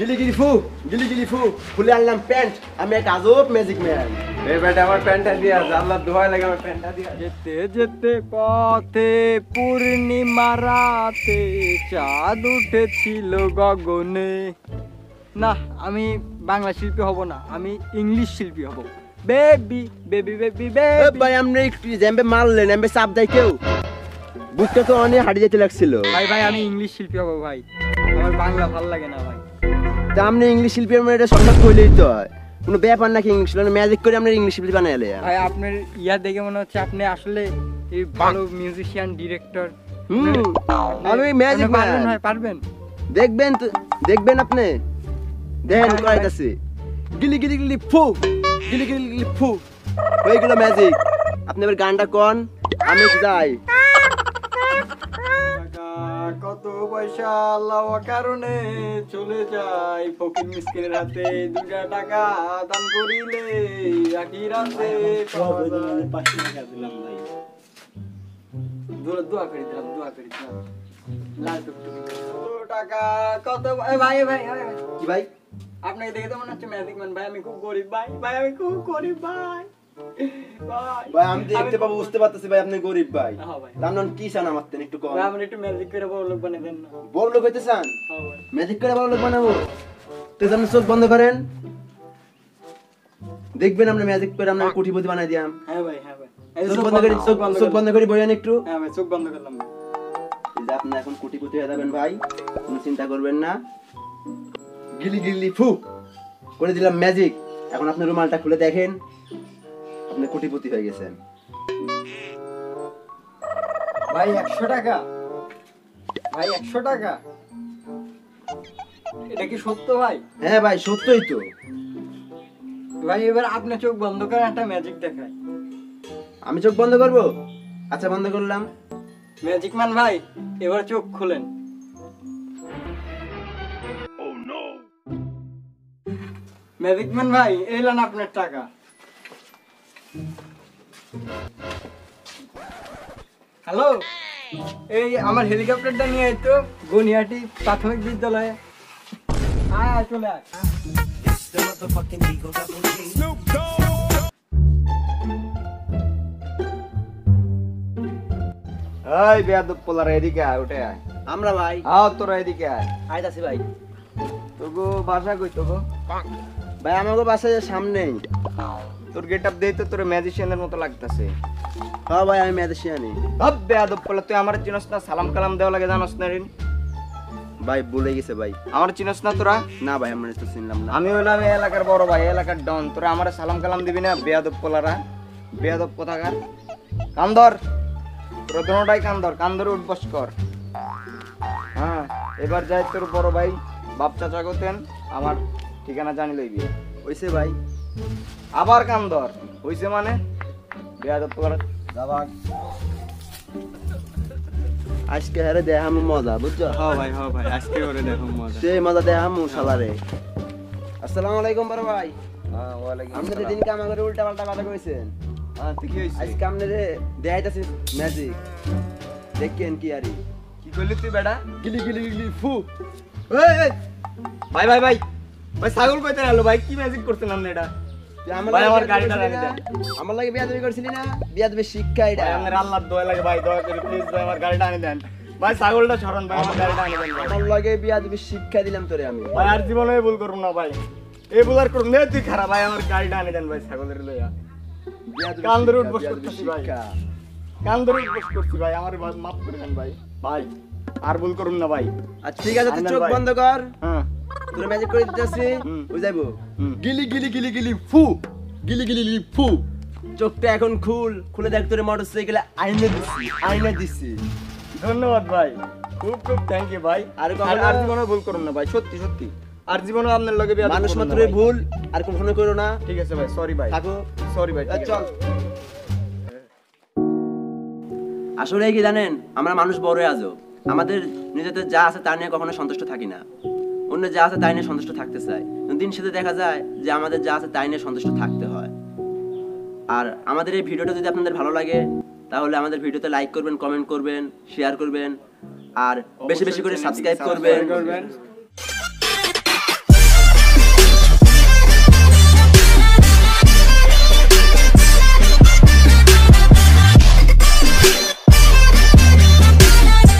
গিলি গিলি ফু গিলি গিলি ফু খুলে আনলাম প্যান্ট আমি এক আজব ম্যাজিক ম্যান এই বেটা আমার প্যান্টটা দিয়া আল্লাহ দোয়া লাগে আমার প্যান্টটা দিয়া যেতে যেতে পথে পূর্ণিমা রাতে চাঁদ উঠেছিল গগনে। না, আমি বাংলা শিল্পী হব না, আমি ইংলিশ শিল্পী হব। Baby baby baby baby. ভাই আপনি একটু জ্যাম্বে মারলেন এমবে চাপ দেয় কেউ বুকটা তো অনেক হাঁটি যেতে লাগছিল ভাই ভাই আমি ইংলিশ শিল্পী হব ভাই, আমার বাংলা ভালো লাগে না ভাই। তা আপনি ইংলিশ শিল্পী আমার এটা সম্ভব করলেই তো হয় কোনো ব্যাপার নাকি ইংলিশ ম্যাজিক করে আপনার ইংলিশ শিল্পী বানাইলে ভাই আপনার ইয়া দেখে মনে হচ্ছে আপনি আসলে এই ভালো মিউজিশিয়ান ডিরেক্টর। আমি ম্যাজিক পারবেন ভাই, পারবেন? দেখবেন তো দেখবেন আপনি দেখেন করাইতাছি গিলি গিলি গিলি ফু গিলি গিলি গিলি ফু হয়ে গেল ম্যাজিক। আপনি এবার গানটা কোন আমি যাই। কত পয়সা লওয়া কারণে চলে যায় ফকির মিসকিনের হাতে, 2 টাকা দান করিলে আখিরাতে দোয়া করে দিলাম, দোয়া করে দিলাম। লাল টুকটুকি 2 টাকা কত ভাই ভাই ভাই কি ভাই আপনাকে দেখে তো মনে হচ্ছে ম্যাজিক ম্যান ভাই। আমি খুব গরিব ভাই, ভাই আমি খুব গরিব ভাই। ভাই আমি দেখতে পাবো বুঝতে পারতেছি ভাই আপনি গরিব ভাই। হ্যাঁ ভাই। জানেন কি চান আমার থেকে একটু কম ভাই আমার একটু ম্যাজিক করে বড় লোক বানিয়ে দেন না। বড় লোক হইতে চান হ্যাঁ ভাই। ম্যাজিক করে বড় লোক বানাবো তো আপনি চোখ বন্ধ করেন দেখবেন আমরা ম্যাজিক করে আমরা কোটিপতি বানাই দিয়াম। হ্যাঁ ভাই, হ্যাঁ ভাই। চোখ বন্ধ করে বইয়েন একটু। হ্যাঁ ভাই চোখ বন্ধ করলাম। এই যে আপনি এখন কোটিপতি হয়ে যাবেন ভাই, কোনো চিন্তা করবেন না। গিলি গিলি ফু করে দিলাম ম্যাজিক। এখন আপনি রুমালটা খুলে দেখেন আপনি কোটিপতি হয়ে গেছেন। ভাই 100 টাকা, ভাই 100 টাকা, এটা কি সত্য ভাই? হ্যাঁ ভাই সত্যই তো ভাই এবার আপনি চোখ বন্ধ করেন, একটা ম্যাজিক দেখায়। আমি চোখ বন্ধ করব? আচ্ছা বন্ধ করলাম। ম্যাজিক ম্যান ভাই এবার চোখ খুলেন। ম্যাজিক ম্যান ভাই এলেন আপনার টাকা। হ্যালো, এই আমার হেলিকপ্টারটা নিয়ে আয় তো গনিয়াটি প্রাথমিক বিদ্যালয়ে। আয় চলে আয়। এই বেয়াদব পোলার এদিকে আয়, উঠে আয়। আমরা ভাই আও তোরা এদিকে আয়। আইতাছি ভাই। তোগো বাসা কই তোগো? ভাই আমাকে বাসায় সামনেই। তোর গেটআপ দেই তো তোর ম্যাজিশিয়ানের মতো লাগতাছে। হ্যাঁ ভাই আমি ম্যাজিশিয়ানি। হব বেয়াদব পোলা, তুই আমার চিনস না? সালাম কালাম দেওয়া লাগে জানোস না রিন? ভাই ভুলে গেছে ভাই। আমার চিনস না তোরা? না ভাই আমরা তো চিনলাম না। আমি হইলাম এই এলাকার বড় ভাই, এলাকার ডন। তোরা আমার সালাম কালাম দিবি না? বেয়াদব পোলারা, বেয়াদব কোথাকার। কান্দর তোরা দোনোটাই কান্দর, কান্দরে উঠবস কর। হ্যাঁ এবার যাই তোর বড় ভাই বাপ চাচা গোতেন আমার ঠিকানা জানি লইবি। হইছে ভাই। আবার কান্দর হইছে মানে বেয়াদব পোলারা যাবা। আজকে হারে দেখামু মজা বুঝছো? হ্যাঁ ভাই, হ্যাঁ ভাই আজকে ওরে দেখো মজা। সেই মজা দেখামু শালারে। আসসালামু আলাইকুম বড় ভাই। হ্যাঁ ওয়ালাইকুম আপনি আসসালাম। দিন কাম করে উল্টা পাল্টা কথা কইছেন। হ্যাঁ তুই কি হইছে? আজকে আপনি রে দেখাইতাছি ম্যাজিক দেখেন কি আরি। কি কইলি তুই বেটা? গিলি গিলি গিলি ফু। এই এই ভাই ভাই ভাই ভাই ছাগল কইতে আলো ভাই, কি ম্যাজিক করছেন আপনি এটা? ভাই আমার গাড়িটা রাখি দেন। আমার লাগে বিয়াদবি করছিলি না? বিয়াদবি শিক্ষা এটা। ভাই আপনার আল্লাহর দোয়া লাগে ভাই, দয়া করে প্লিজ ভাই আমার গাড়িটা আনি দেন। ভাই ছাগলটা সরান ভাই, আমার গাড়িটা আনি দেন ভাই। আমার লাগে বিয়াদবি শিক্ষা দিলাম তোরে আমি। ভাই আর জীবনে ভুল করব না ভাই, এই ভুল আর করব না। তুই খারাপ ভাই, আমার গাড়িটা আনি দেন ভাই ছাগলের লইয়া। বিয়াদবি কান্দরে শিক্ষা, উঠবস বিয়াদবি করতেছি ভাই, শিক্ষা। কান্দরে উঠবস করছি ভাই, আমার মাফ করে দেন ভাই। ভাই আর ভুল করুন না ভাই। আচ্ছা ঠিক আছে তুই আনবেন চোখ ভাই। বন্ধ কর। হ্যাঁ তোর ম্যাজিক করে দিতেছি। হুম। ওই যাইবো। হুম। গিলি গিলি গিলি গিলি ফু গিলি গিলি গিলি ফু। চোখটা এখন খুলে দেখ তোর মোটরসাইকেলে আইনে দিছি, আইনে দিছি। ধন্যবাদ ভাই, খুব খুব থ্যাংক ইউ ভাই। আর কখনো- আর জীবনে ভুল করুন না ভাই, সত্যি সত্যি আর জীবনে আপনার লগে বিয়া মানুষ মাত্রই ভুল আর কখনো করো না। ঠিক আছে ভাই, সরি ভাই, থাকো। সরি ভাই। চল। আসলে কি জানেন আমরা মানুষ বড় আজও আমাদের নিজেদের যা আছে তা নিয়ে কখনো সন্তুষ্ট থাকি না, অন্য যা আছে তাই নিয়ে সন্তুষ্ট থাকতে চাই। দিন শেষে দেখা যায় যে আমাদের যা আছে তাই নিয়ে সন্তুষ্ট থাকতে হয়। আর আমাদের এই ভিডিওটা যদি আপনাদের ভালো লাগে তাহলে আমাদের ভিডিওতে লাইক করবেন, কমেন্ট করবেন, শেয়ার করবেন আর বেশি বেশি করে সাবস্ক্রাইব করবেন।